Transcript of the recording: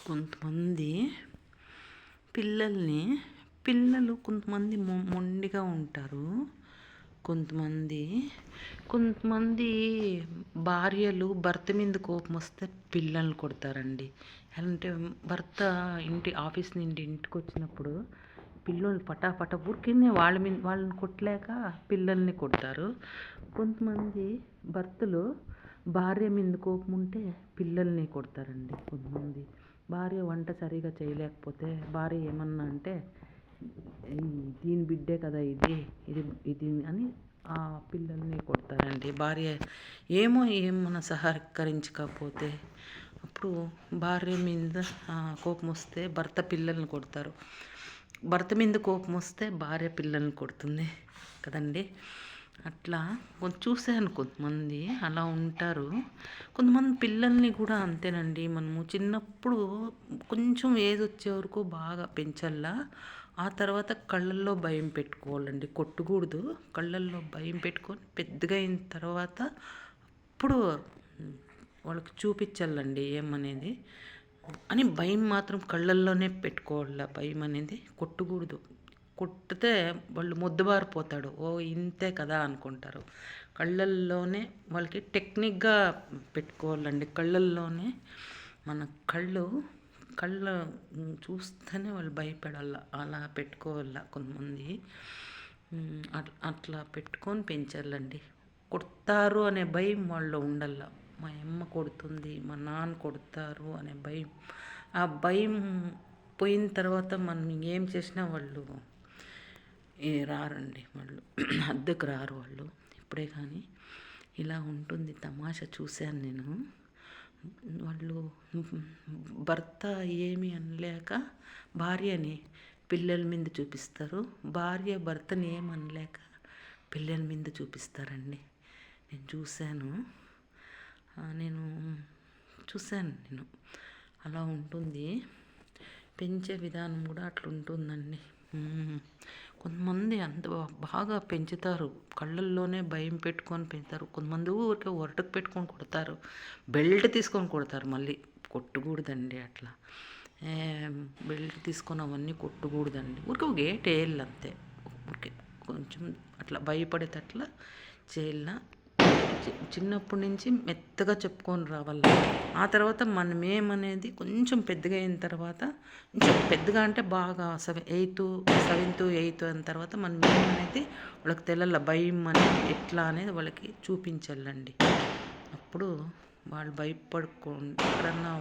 కొంతమంది పిల్లలు కొంతమంది మొండిగా ఉంటారు. కొంతమంది భార్యలు భర్త మీద కోపం వస్తే పిల్లల్ని కొడతారండి. అంటే భర్త ఆఫీస్ నుండి ఇంటికి వచ్చినప్పుడు పిల్లలు పటాపట ఊరికే వాళ్ళని కొట్టలేక పిల్లల్ని కొడతారు. కొంతమంది భర్తలు భార్య మీద కోపం ఉంటే పిల్లల్ని కొడతారండి. కొంతమంది భార్య వంట సరిగా చేయలేకపోతే భార్య ఏమన్నా అంటే దీని బిడ్డే కదా ఇది ఇది ఇది అని ఆ పిల్లల్ని కొడతారండి. భార్య ఏమన్నా సహకరించకపోతే అప్పుడు భార్య మీద కోపం వస్తే భర్త పిల్లల్ని కొడతారు. భర్త మీద కోపం వస్తే భార్య పిల్లల్ని కొడుతుంది కదండి. అట్లా చూశాను, కొంతమంది అలా ఉంటారు. కొంతమంది పిల్లల్ని కూడా అంతేనండి. మనము చిన్నప్పుడు కొంచెం ఏజ్ వచ్చే వరకు బాగా పెంచల్లా. ఆ తర్వాత కళ్ళల్లో భయం పెట్టుకోవాలండి, కొట్టకూడదు. కళ్ళల్లో భయం పెట్టుకొని పెద్దగా అయిన తర్వాత అప్పుడు వాళ్ళకి చూపించాలండి ఏమనేది అని. భయం మాత్రం కళ్ళల్లోనే పెట్టుకోవాల. భయం అనేది కొట్టకూడదు. కొట్టితే వాళ్ళు మొద్దుబారిపోతాడు, ఓ ఇంతే కదా అనుకుంటారు. కళ్ళల్లోనే వాళ్ళకి టెక్నిక్గా పెట్టుకోవాలండి. కళ్ళల్లోనే మన కళ్ళు చూస్తేనే వాళ్ళు భయపడాల, అలా పెట్టుకోవాల. కొంతమంది అట్లా పెట్టుకొని పెంచాలండి. కొడతారు అనే భయం వాళ్ళు ఉండాల. మా అమ్మ కొడుతుంది, మా నాన్న కొడతారు అనే భయం. ఆ భయం పోయిన తర్వాత మనం ఏం చేసినా వాళ్ళు రారండి. వాళ్ళు అద్దెకు రారు వాళ్ళు ఇప్పుడే. కానీ ఇలా ఉంటుంది తమాషా. చూశాను నేను. వాళ్ళు భర్త ఏమి అనలేక భార్యని పిల్లల మీద చూపిస్తారు, భార్య భర్తని ఏమనలేక పిల్లల మీద చూపిస్తారండి. నేను చూశాను. అలా ఉంటుంది. పెంచే విధానం కూడా అట్లా ఉంటుందండి. కొంతమంది అంత బాగా పెంచుతారు, కళ్ళల్లోనే భయం పెట్టుకొని పెంచుతారు. కొంతమంది ఊరికే ఒరటకు పెట్టుకొని కొడతారు, బెల్ట్ తీసుకొని కొడతారు. మళ్ళీ కొట్టకూడదండి అట్లా. బెల్ట్ తీసుకొని అవన్నీ కొట్టకూడదండి. ఊరికే ఒక గేట్ వేయాలి అంతే. ఊరికే కొంచెం అట్లా భయపడేటట్లా చేయాల. చిన్నప్పటి నుంచి మెత్తగా చెప్పుకొని రావాలి. ఆ తర్వాత మనం ఏమనేది కొంచెం పెద్దగా అయిన తర్వాత, కొంచెం పెద్దగా అంటే బాగా 7th 8th అయిన తర్వాత మనం ఏమనేది వాళ్ళకి తెలియాల. భయం అనేది ఎట్లా అనేది వాళ్ళకి చూపించాలండి. అప్పుడు వాళ్ళు భయపడుకోండి. ఎక్కడన్నా